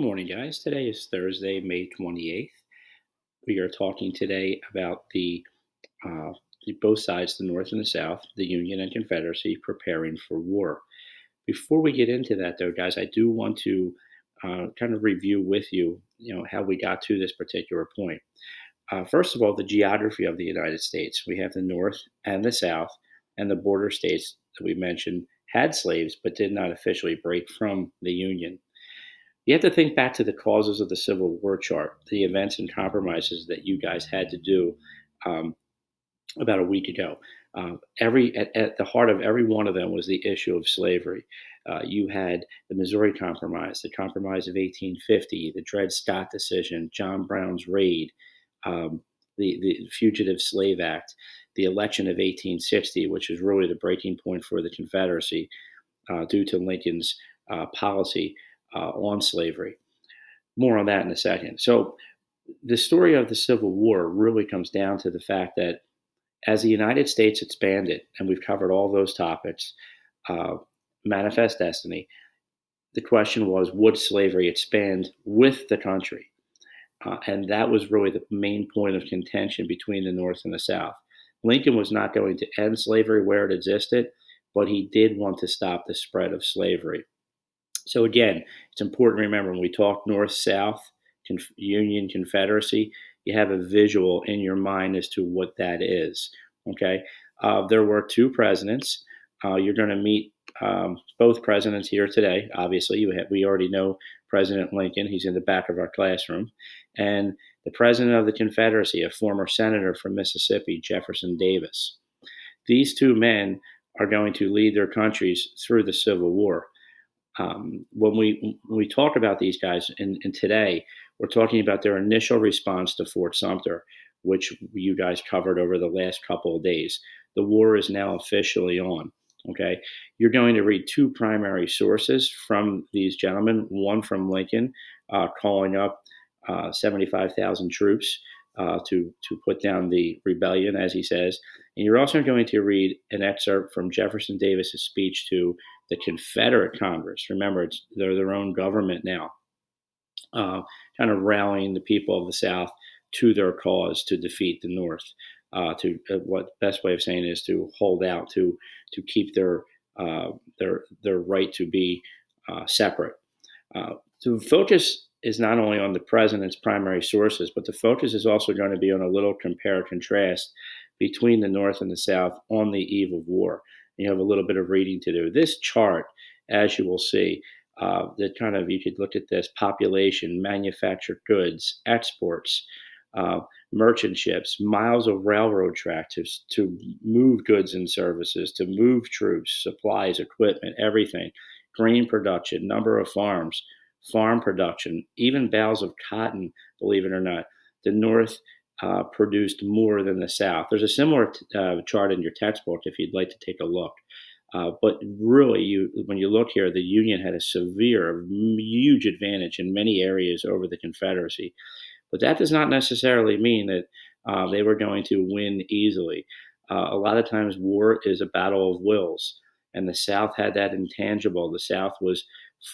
Good morning, guys. Today is Thursday, May 28th. We are talking today about uh, both sides, the North and the South, the Union and Confederacy, preparing for war. Before we get into that, though, guys, I do want to kind of review with you, how we got to this particular point. First of all, the geography of the United States. We have the North and the South, and the border states that we mentioned had slaves, but did not officially break from the Union. You have to think back to the causes of the Civil War chart, the events and compromises that you guys had to do um, about a week ago. At the heart of every one of them was the issue of slavery. You had the Missouri Compromise, the Compromise of 1850, the Dred Scott decision, John Brown's raid, um, the Fugitive Slave Act, the election of 1860, which was really the breaking point for the Confederacy due to Lincoln's policy on slavery. More on that in a second. So, the story of the Civil War really comes down to the fact that as the United States expanded, and we've covered all those topics, uh, manifest destiny, the question was, would slavery expand with the country? And that was really the main point of contention between the North and the South. Lincoln was not going to end slavery where it existed, but he did want to stop the spread of slavery. So again, it's important to remember when we talk North South, Union, Confederacy, you have a visual in your mind as to what that is. Okay. There were two presidents. You're going to meet both presidents here today. Obviously, we already know President Lincoln. He's in the back of our classroom. And the president of the Confederacy, a former senator from Mississippi, Jefferson Davis. These two men are going to lead their countries through the Civil War. When we talk about these guys, and today we're talking about their initial response to Fort Sumter, which you guys covered over the last couple of days. The war is now officially on. Okay, you're going to read two primary sources from these gentlemen. One from Lincoln, calling up 75,000 troops to put down the rebellion, as he says. And you're also going to read an excerpt from Jefferson Davis's speech to the Confederate Congress. Remember, they're their own government now, kind of rallying the people of the South to their cause to defeat the North. What the best way of saying is to hold out, to keep their right to be separate. So the focus is not only on the president's primary sources, but the focus is also going to be on a little compare contrast between the North and the South on the eve of war. You have a little bit of reading to do. This chart, as you will see, that kind of you could look at this: population, manufactured goods, exports, merchant ships, miles of railroad track to move goods and services, to move troops, supplies, equipment, everything, grain production, number of farms, farm production, even bales of cotton, believe it or not. The North produced more than the South. There's a similar chart in your textbook if you'd like to take a look. But really, when you look here, the Union had a severe, huge advantage in many areas over the Confederacy. But that does not necessarily mean that they were going to win easily. A lot of times, war is a battle of wills, and the South had that intangible. The South was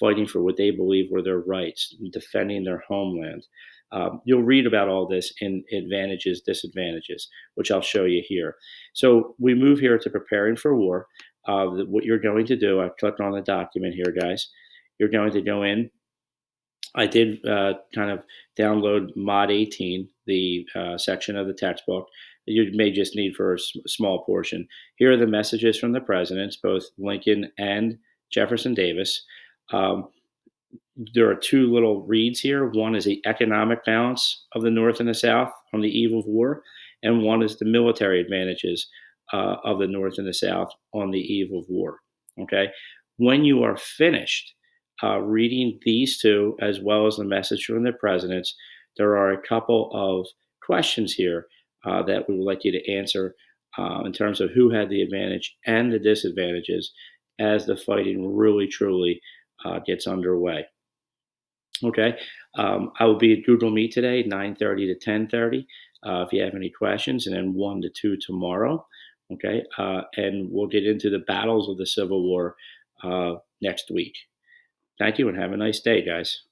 fighting for what they believed were their rights, defending their homeland. You'll read about all this in advantages, disadvantages, which I'll show you here. So we move here to preparing for war. What you're going to do, I clicked on the document here, guys. You're going to go in. I did kind of download Mod 18, the section of the textbook you may just need for a small portion. Here are the messages from the presidents, both Lincoln and Jefferson Davis. There are two little reads here. One is the economic balance of the North and the South on the eve of war, and one is the military advantages of the North and the South on the eve of war. Okay, when you are finished reading these two, as well as the message from the presidents, there are a couple of questions here that we would like you to answer in terms of who had the advantage and the disadvantages as the fighting really, truly gets underway. Okay, I will be at Google Meet today, 9:30 to 10:30. If you have any questions, and then 1 to 2 tomorrow. Okay, and we'll get into the battles of the Civil War next week. Thank you, and have a nice day, guys.